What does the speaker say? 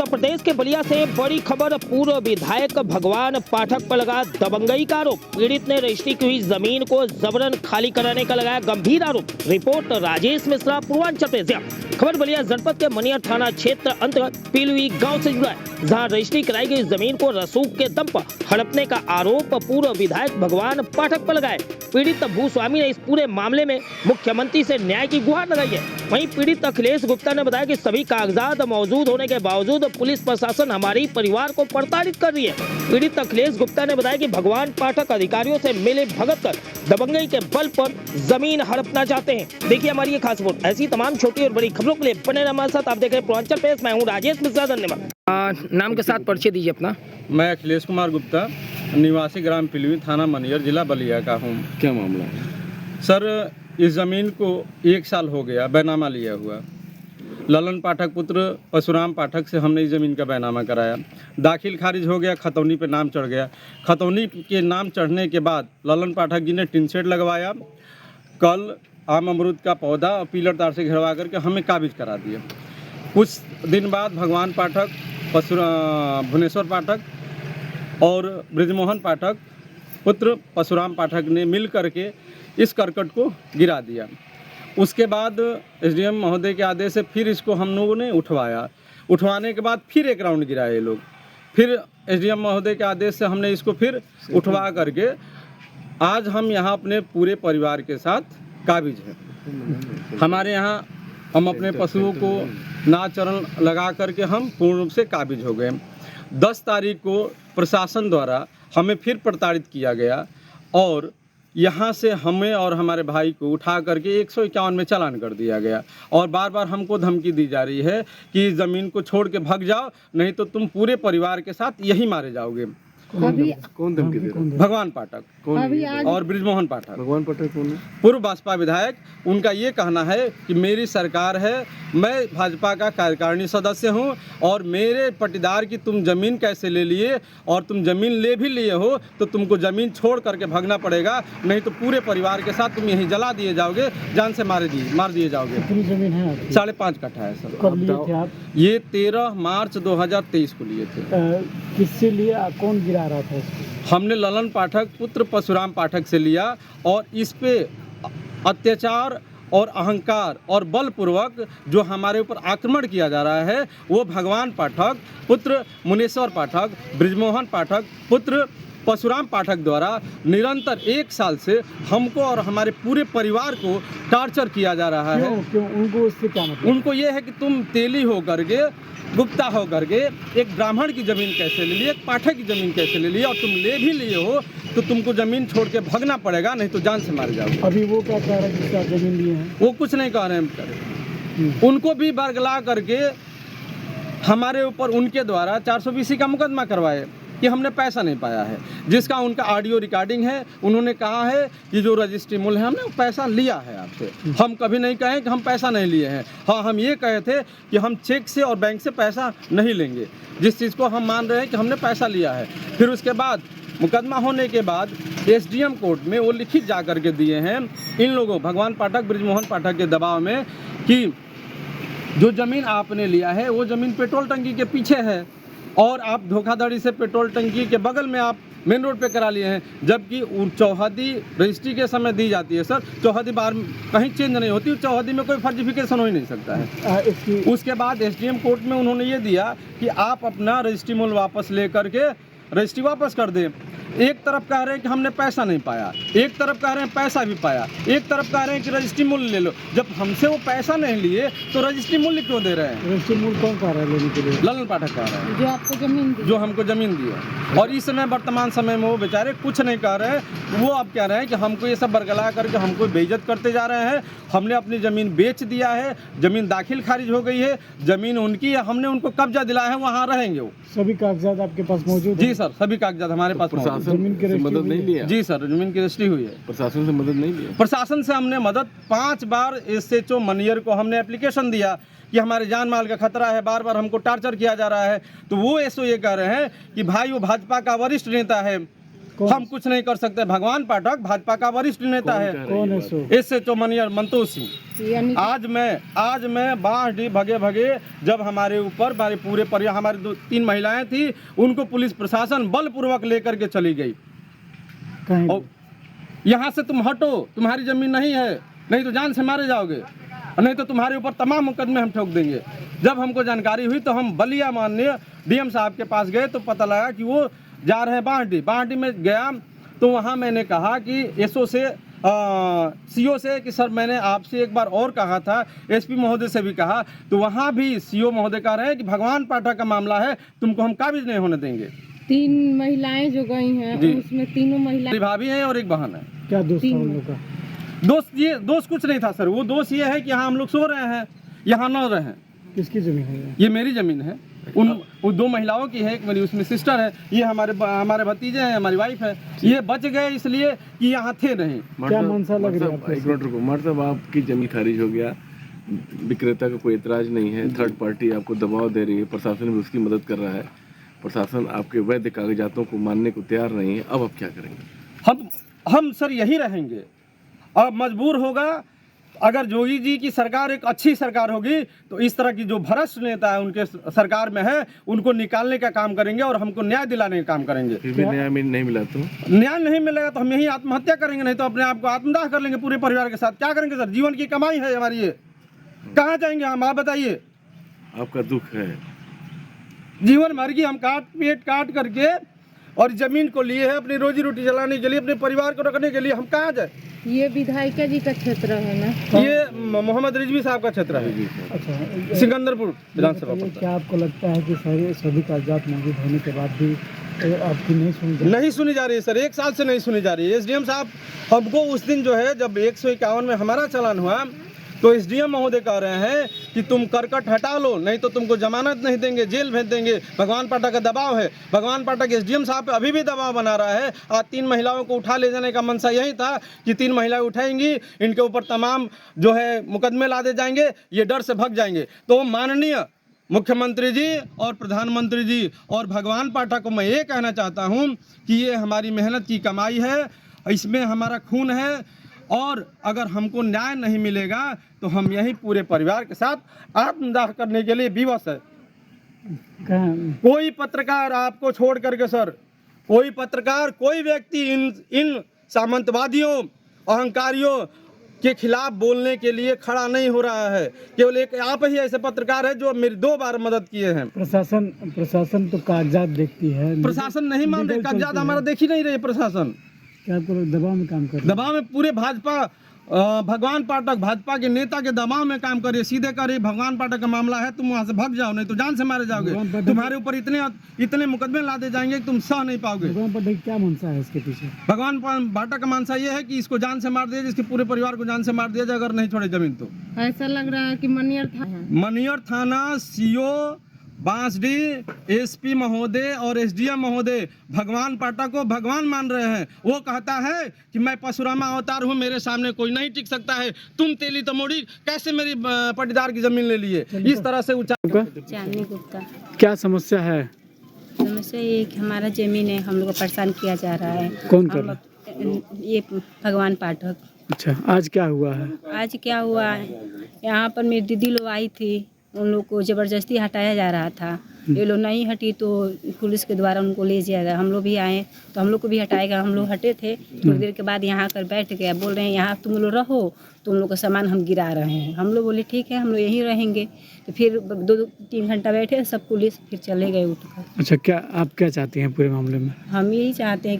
प्रदेश के बलिया से बड़ी खबर। पूर्व विधायक भगवान पाठक पर लगा दबंगई का आरोप। पीड़ित ने रजिस्ट्री की हुई जमीन को जबरन खाली कराने का लगाया गंभीर आरोप। Report Rajesh Mishra, Purvanchal press. खबर बलिया जनपद के मनियर थाना क्षेत्र अंतर्गत पीलुई गांव से जुड़ा है, जहां रजिस्ट्री कराई गई जमीन को रसूख के दम पर हड़पने का आरोप पूर्व विधायक भगवान पाठक पर लगाया। पीड़ित भूस्वामी ने इस पूरे मामले में मुख्यमंत्री से न्याय की गुहार लगाई है। वहीं पीड़ित अखिलेश गुप्ता ने बताया कि सभी कागजात मौजूद होने के बावजूद पुलिस प्रशासन हमारी परिवार को प्रताड़ित कर रही है। पीड़ित अखिलेश गुप्ता ने बताया कि भगवान पाठक अधिकारियों से मिले भगत कर दबंगई के बल पर जमीन हड़पना चाहते हैं। देखिए हमारी ये खास रिपोर्ट। ऐसी तमाम छोटी और बड़ी खबरों के लिए बने रहिए हमारे साथ। आप देख रहे हैं पूर्वांचल प्रेस। मैं हूँ राजेश मिश्रा। धन्यवाद। नाम के साथ परिचय दीजिए अपना। मैं अखिलेश कुमार गुप्ता, निवासी ग्राम पिलुई, थाना मनियर, जिला बलिया का हूँ। क्या मामला है सर? इस ज़मीन को 1 साल हो गया बैनामा लिया हुआ। ललन पाठक पुत्र परशुराम पाठक से हमने इस ज़मीन का बैनामा कराया। दाखिल खारिज हो गया, खतौनी पे नाम चढ़ गया। खतौनी के नाम चढ़ने के बाद ललन पाठक जी ने टिन शेड लगवाया। कल आम अमरूद का पौधा और पीलर तार से घेरवा करके हमें काबिज करा दिया। कुछ दिन बाद भगवान पाठक, भुवनेश्वर पाठक और ब्रिजमोहन पाठक पुत्र परशुराम पाठक ने मिल करके इस करकट को गिरा दिया। उसके बाद एसडीएम महोदय के आदेश से फिर इसको हम लोगों ने उठवाया। उठवाने के बाद फिर एक राउंड गिराए ये लोग। फिर एसडीएम महोदय के आदेश से हमने इसको फिर उठवा करके आज हम यहाँ अपने पूरे परिवार के साथ काबिज हैं। हमारे यहाँ हम अपने पशुओं को नाचरण लगा करके हम पूर्ण रूप से काबिज हो गए। 10 तारीख को प्रशासन द्वारा हमें फिर प्रताड़ित किया गया और यहाँ से हमें और हमारे भाई को उठा करके 151 में चालान कर दिया गया। और बार बार हमको धमकी दी जा रही है कि ज़मीन को छोड़ के भाग जाओ, नहीं तो तुम पूरे परिवार के साथ यही मारे जाओगे। कौन धमकी दे रहा है? भगवान पाठक कौन और ब्रिजमोहन पाठक। भगवान पाठक कौन है? पूर्व भाजपा विधायक। उनका ये कहना है कि मेरी सरकार है, मैं भाजपा का कार्यकारिणी सदस्य हूं और मेरे पट्टीदार की तुम ज़मीन कैसे ले लिए, और तुम ज़मीन ले भी लिए हो तो तुमको ज़मीन छोड़ करके भागना पड़ेगा, नहीं तो पूरे परिवार के साथ तुम यहीं जला दिए जाओगे, जान से मार दिए जाओगे। कितनी ज़मीन है आपकी? 5.5 कट्ठा है सर। कब लिए थे आप? ये 13 मार्च 2023 को लिए थे। किससे लिए? कौन गिरा रहा था इसको? हमने ललन पाठक पुत्र परशुराम पाठक से लिया और इस पे अत्याचार और अहंकार और बलपूर्वक जो हमारे ऊपर आक्रमण किया जा रहा है वो भगवान पाठक पुत्र मुनेश्वर पाठक, ब्रिजमोहन पाठक पुत्र परशुराम पाठक द्वारा निरंतर 1 साल से हमको और हमारे पूरे परिवार को टार्चर किया जा रहा है। क्यों? उनको इससे क्या मतलब? उनको ये है कि तुम तेली हो करके, गुप्ता हो करके एक ब्राह्मण की ज़मीन कैसे ले लिए, एक पाठक की ज़मीन कैसे ले लिए, और तुम ले भी लिए हो तो तुमको ज़मीन छोड़ के भागना पड़ेगा, नहीं तो जान से मारे जाओगे। अभी वो क्या कह रहे हैं जिससे आप ज़मीन लिए हैं? वो कुछ नहीं कह रहे हैं। उनको भी बरगला करके हमारे ऊपर उनके द्वारा 420 का मुकदमा करवाए कि हमने पैसा नहीं पाया है, जिसका उनका ऑडियो रिकॉर्डिंग है। उन्होंने कहा है कि जो रजिस्ट्री मूल्य है हमने पैसा लिया है आपसे। हम कभी नहीं कहें कि हम पैसा नहीं लिए हैं। हाँ, हम ये कहे थे कि हम चेक से और बैंक से पैसा नहीं लेंगे, जिस चीज़ को हम मान रहे हैं कि हमने पैसा लिया है। फिर उसके बाद मुकदमा होने के बाद एसडीएम कोर्ट में वो लिखित जा करके दिए हैं इन लोगों भगवान पाठक ब्रिजमोहन पाठक के दबाव में कि जो ज़मीन आपने लिया है वो ज़मीन पेट्रोल टंकी के पीछे है और आप धोखाधड़ी से पेट्रोल टंकी के बगल में आप मेन रोड पे करा लिए हैं, जबकि चौहदी रजिस्ट्री के समय दी जाती है सर। चौहदी बार कहीं चेंज नहीं होती, चौहदी में कोई फर्जिफिकेशन हो ही नहीं सकता है। उसके बाद एसडीएम कोर्ट में उन्होंने ये दिया कि आप अपना रजिस्ट्री मूल्य वापस ले करके रजिस्ट्री वापस कर दें। एक तरफ कह रहे हैं कि हमने पैसा नहीं पाया, एक तरफ कह रहे हैं पैसा भी पाया, एक तरफ कह रहे हैं कि रजिस्ट्री मूल्य ले लो। जब हमसे वो पैसा नहीं लिए तो रजिस्ट्री मूल्य क्यों दे रहे हैं? रजिस्ट्री मूल्य कौन कह रहा है लेने के लिए? ललन पाठक कह रहे हैं, जो आपको जमीन दी, जो हमको ज़मीन दी है। और इस समय वर्तमान समय में वो बेचारे कुछ नहीं कह रहे हैं। वो अब कह रहे हैं कि हमको ये सब बरगला करके हमको बेइज्जत करते जा रहे हैं। हमने अपनी ज़मीन बेच दिया है, ज़मीन दाखिल खारिज हो गई है, ज़मीन उनकी है, हमने उनको कब्जा दिलाया है, वहाँ रहेंगे वो। सभी कागजात आपके पास मौजूद है? जी सर, सभी कागजात हमारे पास मौजूद हैं। जमीन की रजिस्ट्री मदद नहीं लिया? जी सर, जमीन की रजिस्ट्री हुई है। प्रशासन से मदद नहीं लिया? प्रशासन से हमने मदद 5 बार एसएचओ मनियर को हमने एप्लीकेशन दिया कि हमारे जान माल का खतरा है, बार बार हमको टार्चर किया जा रहा है। तो वो एसओ ये कह रहे हैं कि भाई वो भाजपा का वरिष्ठ नेता है, हम कुछ नहीं कर सकते। भगवान पाठक भाजपा का वरिष्ठ नेता है। कौन है? एसएचओ मनियर मंतोष सिंह। यानी आज मैं बाढ़ भगे भगे जब हमारे ऊपर हमारे पूरे परिवार हमारी 2-3 महिलाएं थी, उनको पुलिस प्रशासन बलपूर्वक लेकर के चली गई। कहीं और यहाँ से तुम हटो, तुम्हारी जमीन नहीं है, नहीं तो जान से मारे जाओगे, नहीं तो तुम्हारे ऊपर तमाम मुकदमे हम ठोक देंगे। जब हमको जानकारी हुई तो हम बलिया माननीय डीएम साहब के पास गए तो पता लगा कि वो जा रहे हैं बाढ़ में गया तो वहाँ मैंने कहा कि एसओ से सीओ से कि सर मैंने आपसे एक बार और कहा था, एसपी महोदय से भी कहा, तो वहाँ भी सीओ महोदय कह रहे हैं कि भगवान पाठक का मामला है, तुमको हम काबिज नहीं होने देंगे। 3 महिलाएं जो गई हैं उसमें तीनों महिलाएं मेरी भाभी हैं और एक बहन है। क्या दोस्त था उन लोग का? दोस्त कुछ नहीं था सर, वो दोस्त ये है कि यहाँ हम लोग सो रहे हैं, यहाँ न रहें। किसकी जमीन है ये? ये मेरी जमीन है, उन 2 महिलाओं की है, एक मेरी उसमें सिस्टर है, ये हमारे भतीजे हैं, हमारी वाइफ है। ये बच गए इसलिए कि यहाँ थे नहीं। क्या मंशा लग रही है आपको? एक मिनट रुको, मार साहब आपकी जमीन खारिज हो गया, विक्रेता का कोई एतराज नहीं है, थर्ड पार्टी आपको दबाव दे रही है, प्रशासन भी उसकी मदद कर रहा है, प्रशासन आपके वैध कागजातों को मानने को तैयार नहीं है, अब आप क्या करेंगे? हम सर यही रहेंगे, अब मजबूर होगा। अगर जोगी जी की सरकार एक अच्छी सरकार होगी तो इस तरह की जो भ्रष्ट नेता है उनके सरकार में है, उनको निकालने का काम करेंगे और हमको न्याय दिलाने का काम करेंगे। फिर भी न्याय नहीं मिला तो न्याय नहीं मिलेगा तो हम यही आत्महत्या करेंगे, नहीं तो अपने आप को आत्मदाह कर लेंगे पूरे परिवार के साथ। क्या करेंगे सर, जीवन की कमाई है हमारी, ये कहाँ जाएंगे हम, आप बताइए। आपका दुख है, जीवन भर की हम पेट काट करके और जमीन को लिए है अपनी रोजी रोटी चलाने के लिए, अपने परिवार को रखने के लिए, हम कहाँ जाए। ये विधायिका जी का क्षेत्र है ना? ये मोहम्मद रिजवी साहब का क्षेत्र है, अच्छा, सिकंदरपुर विधानसभा। क्या आपको लगता है कि सभी कागजात मौजूद होने के बाद भी आपकी नहीं सुनी जा रही है सर, 1 साल से नहीं सुनी जा रही है। एसडीएम साहब हमको उस दिन जो है जब 151 में हमारा चालान हुआ तो एसडीएम महोदय कह रहे हैं कि तुम करकट हटा लो, नहीं तो तुमको जमानत नहीं देंगे, जेल भेज देंगे। भगवान पाठक का दबाव है, भगवान पाठक एसडीएम साहब पे अभी भी दबाव बना रहा है। आज 3 महिलाओं को उठा ले जाने का मंशा यही था कि 3 महिलाएं उठाएंगी, इनके ऊपर तमाम जो है मुकदमे लादे जाएंगे, ये डर से भाग जाएंगे। तो माननीय मुख्यमंत्री जी और प्रधानमंत्री जी और भगवान पाठक को मैं ये कहना चाहता हूँ कि ये हमारी मेहनत की कमाई है, इसमें हमारा खून है, और अगर हमको न्याय नहीं मिलेगा तो हम यही पूरे परिवार के साथ आत्मदाह करने के लिए विवश है। कोई पत्रकार आपको छोड़ करके सर, कोई पत्रकार, कोई व्यक्ति इन सामंतवादियों, अहंकारियों के खिलाफ बोलने के लिए खड़ा नहीं हो रहा है। केवल एक आप ही ऐसे पत्रकार है जो मेरी 2 बार मदद किए हैं। प्रशासन तो कागजात देखती है, प्रशासन नहीं मान रही, कागजात हमारा देख ही नहीं रही प्रशासन। क्या आपको दबाव में काम कर रहे हैं? दबाव में पूरे भाजपा, भगवान पाठक भाजपा के नेता के दबाव में काम करे, सीधे करे भगवान पाठक का मामला है, तुम वहाँ से भाग जाओ, नहीं तो जान से मारे जाओगे। तुम्हारे ऊपर इतने मुकदमे लादे जाएंगे कि तुम सह नहीं पाओगे। भगवान पाठक क्या मंशा है इसके पीछे? भगवान पाठक का मंशा ये है कि इसको जान से मार दिया जाए, इसके पूरे परिवार को जान से मार दिया जाए अगर नहीं छोड़े जमीन तो। ऐसा लग रहा है कि मनियर थाना सीओ बांसडी, एसपी महोदय और एसडीएम महोदय भगवान पाठक को भगवान मान रहे हैं। वो कहता है कि मैं परशुरामा अवतार हूँ, मेरे सामने कोई नहीं टिक सकता है, तुम तेली तमोड़ी कैसे मेरी पटीदार की जमीन ले लिए, इस तरह से ऊंचा। चांदनी गुप्ता। क्या समस्या है? समस्या ये कि हमारा जमीन है, हम लोग को परेशान किया जा रहा है। कौन कर रहा है? ये भगवान पाठक। अच्छा, आज क्या हुआ है? आज क्या हुआ है, यहाँ पर मेरी दीदी लोग आई थी, उन लोग को ज़बरदस्ती हटाया जा रहा था। ये लोग नहीं हटी तो पुलिस के द्वारा उनको ले जाएगा। हम लोग भी आए तो हम लोग को भी हटाएगा। हम लोग हटे थे, थोड़ी देर के बाद यहाँ आकर बैठ गया, बोल रहे हैं यहाँ तुम लोग रहो, तुम लोग का सामान हम गिरा रहे हैं। हम लोग बोले ठीक है, हम लोग यहीं रहेंगे। तो फिर 2-3 घंटा बैठे सब पुलिस, फिर चले गए उठकर। अच्छा, क्या आप क्या चाहती हैं पूरे मामले में? हम यही चाहते हैं